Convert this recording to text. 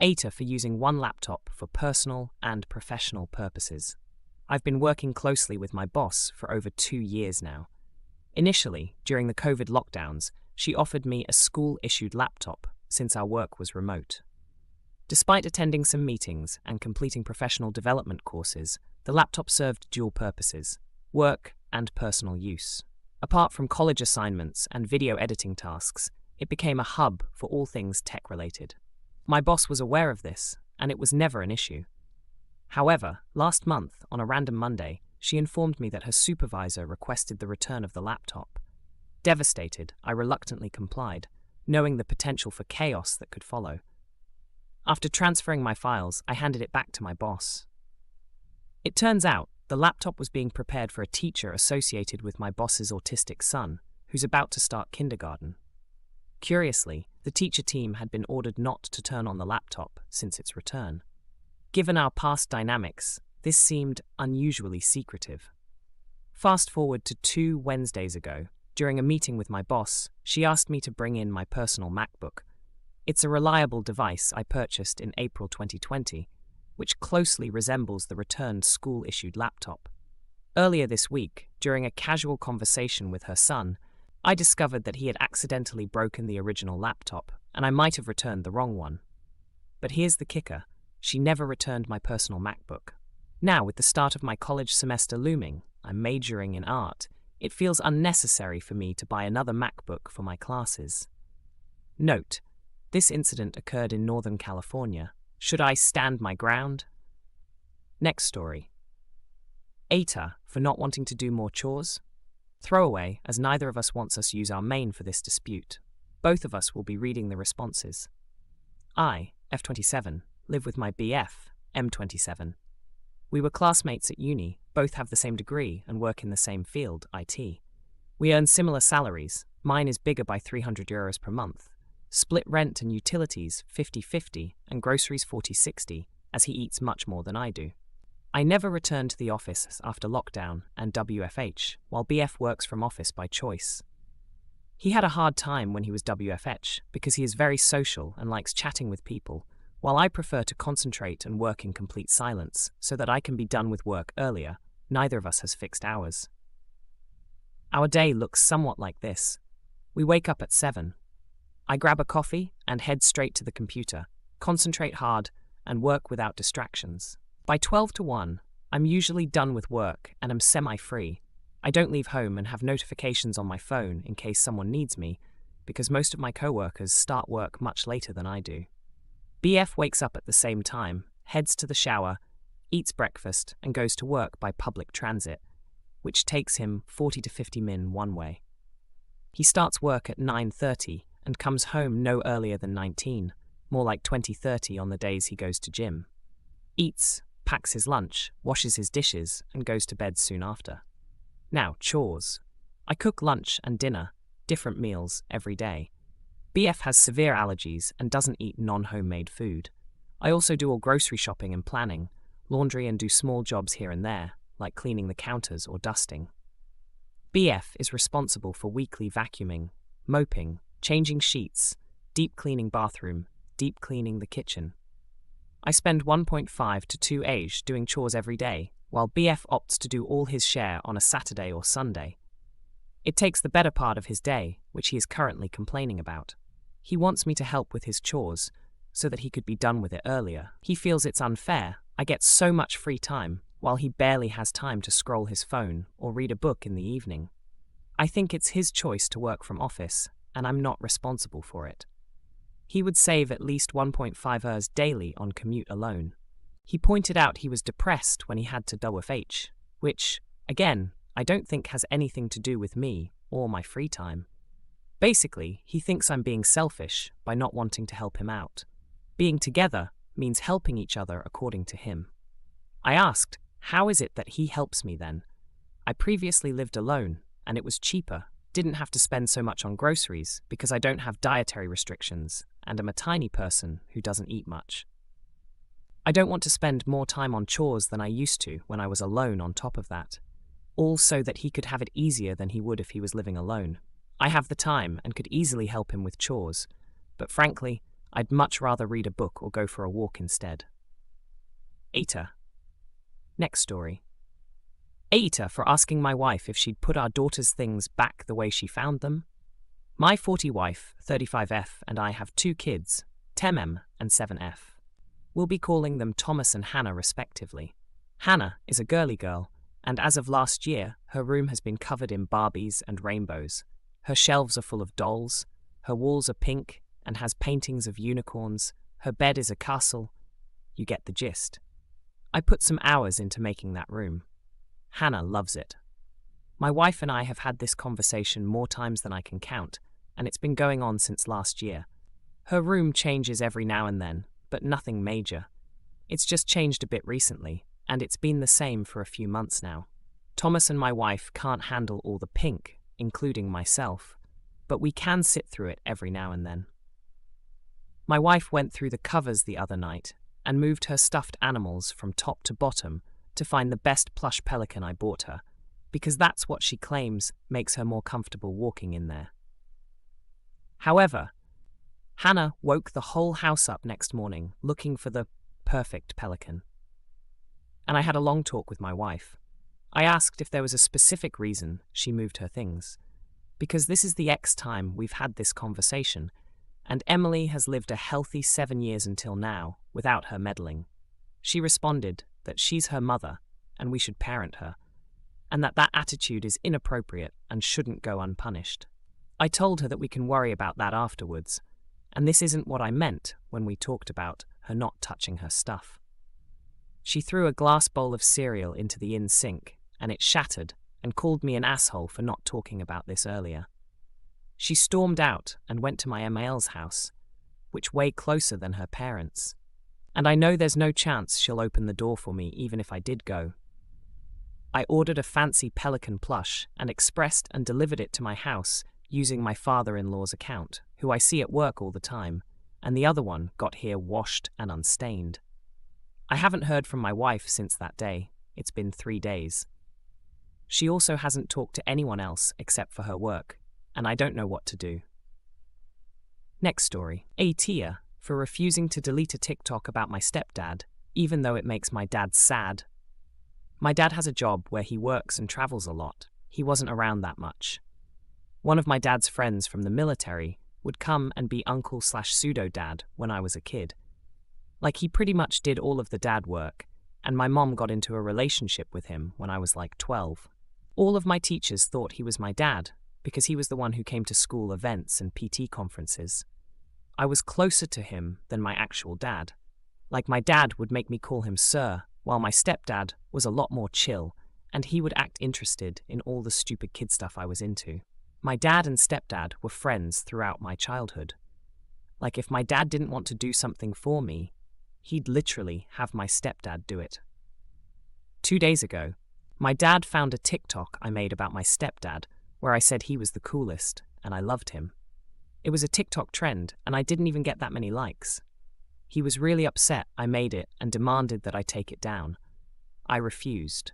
AITA for using one laptop for personal and professional purposes. I've been working closely with my boss for over 2 years now. Initially, during the COVID lockdowns, she offered me a school-issued laptop since our work was remote. Despite attending some meetings and completing professional development courses, the laptop served dual purposes: work and personal use. Apart from college assignments and video editing tasks, it became a hub for all things tech-related. My boss was aware of this, and it was never an issue. However, last month, on a random Monday, she informed me that her supervisor requested the return of the laptop. Devastated, I reluctantly complied, knowing the potential for chaos that could follow. After transferring my files, I handed it back to my boss. It turns out the laptop was being prepared for a teacher associated with my boss's autistic son, who's about to start kindergarten. Curiously, the teacher team had been ordered not to turn on the laptop since its return. Given our past dynamics, this seemed unusually secretive. Fast forward to 2 Wednesdays ago, during a meeting with my boss, she asked me to bring in my personal MacBook. It's a reliable device I purchased in April 2020, which closely resembles the returned school-issued laptop. Earlier this week, during a casual conversation with her son, I discovered that he had accidentally broken the original laptop, and I might have returned the wrong one. But here's the kicker: she never returned my personal MacBook. Now, with the start of my college semester looming, I'm majoring in art, it feels unnecessary for me to buy another MacBook for my classes. Note: this incident occurred in Northern California. Should I stand my ground? Next story. AITA for not wanting to do more chores? Throwaway, as neither of us wants us use our main for this dispute. Both of us will be reading the responses. I, F27, live with my BF, M27. We were classmates at uni, both have the same degree and work in the same field, IT. We earn similar salaries. Mine is bigger by €300 per month. Split rent and utilities 50-50 and groceries 40-60, as he eats much more than I do. I never returned to the office after lockdown and WFH, while BF works from office by choice. He had a hard time when he was WFH because he is very social and likes chatting with people, while I prefer to concentrate and work in complete silence so that I can be done with work earlier. Neither of us has fixed hours. Our day looks somewhat like this. We wake up at 7. I grab a coffee and head straight to the computer, concentrate hard, and work without distractions. By 12 to 1, I'm usually done with work and am semi-free. I don't leave home and have notifications on my phone in case someone needs me, because most of my co-workers start work much later than I do. BF wakes up at the same time, heads to the shower, eats breakfast, and goes to work by public transit, which takes him 40 to 50 min one way. He starts work at 9:30 and comes home no earlier than 19, more like 20:30 on the days he goes to gym. Eats, packs his lunch, washes his dishes, and goes to bed soon after. Now, chores. I cook lunch and dinner, different meals, every day. BF has severe allergies and doesn't eat non-homemade food. I also do all grocery shopping and planning, laundry, and do small jobs here and there, like cleaning the counters or dusting. BF is responsible for weekly vacuuming, mopping, changing sheets, deep cleaning bathroom, deep cleaning the kitchen. I spend 1.5 to 2 hours doing chores every day, while BF opts to do all his share on a Saturday or Sunday. It takes the better part of his day, which he is currently complaining about. He wants me to help with his chores, so that he could be done with it earlier. He feels it's unfair. I get so much free time, while he barely has time to scroll his phone or read a book in the evening. I think it's his choice to work from office, and I'm not responsible for it. He would save at least 1.5 hours daily on commute alone. He pointed out he was depressed when he had to WFH, which, again, I don't think has anything to do with me or my free time. Basically, he thinks I'm being selfish by not wanting to help him out. Being together means helping each other according to him. I asked, how is it that he helps me then? I previously lived alone, and it was cheaper, didn't have to spend so much on groceries because I don't have dietary restrictions and am a tiny person who doesn't eat much. I don't want to spend more time on chores than I used to when I was alone on top of that, all so that he could have it easier than he would if he was living alone. I have the time and could easily help him with chores, but frankly, I'd much rather read a book or go for a walk instead. AITA. Next story. AITA for asking my wife if she'd put our daughter's things back the way she found them. My 40 wife, 35F, and I have 2 kids, 10M and 7F. We'll be calling them Thomas and Hannah respectively. Hannah is a girly girl, and as of last year, her room has been covered in Barbies and rainbows. Her shelves are full of dolls, her walls are pink and has paintings of unicorns, her bed is a castle. You get the gist. I put some hours into making that room. Hannah loves it. My wife and I have had this conversation more times than I can count, and it's been going on since last year. Her room changes every now and then, but nothing major. It's just changed a bit recently, and it's been the same for a few months now. Thomas and my wife can't handle all the pink, including myself, but we can sit through it every now and then. My wife went through the covers the other night and moved her stuffed animals from top to bottom to find the best plush pelican I bought her, because that's what she claims makes her more comfortable walking in there. However, Hannah woke the whole house up next morning looking for the perfect pelican. And I had a long talk with my wife. I asked if there was a specific reason she moved her things, because this is the X time we've had this conversation, and Emily has lived a healthy 7 years until now without her meddling. She responded that she's her mother and we should parent her, and that attitude is inappropriate and shouldn't go unpunished. I told her that we can worry about that afterwards, and this isn't what I meant when we talked about her not touching her stuff. She threw a glass bowl of cereal into the inn sink, and it shattered, and called me an asshole for not talking about this earlier. She stormed out and went to my ML's house, which way closer than her parents'. And I know there's no chance she'll open the door for me even if I did go. I ordered a fancy pelican plush and expressed and delivered it to my house using my father-in-law's account, who I see at work all the time, and the other one got here washed and unstained. I haven't heard from my wife since that day. It's been 3 days. She also hasn't talked to anyone else except for her work, and I don't know what to do. Next story. AITA for refusing to delete a TikTok about my stepdad, even though it makes my dad sad. My dad has a job where he works and travels a lot. He wasn't around that much. One of my dad's friends from the military would come and be uncle/pseudo-dad when I was a kid. Like, he pretty much did all of the dad work, and my mom got into a relationship with him when I was like 12. All of my teachers thought he was my dad because he was the one who came to school events and PT conferences. I was closer to him than my actual dad. Like, my dad would make me call him sir, while my stepdad was a lot more chill, and he would act interested in all the stupid kid stuff I was into. My dad and stepdad were friends throughout my childhood. Like, if my dad didn't want to do something for me, he'd literally have my stepdad do it. 2 days ago, my dad found a TikTok I made about my stepdad where I said he was the coolest and I loved him. It was a TikTok trend and I didn't even get that many likes. He was really upset I made it and demanded that I take it down. I refused.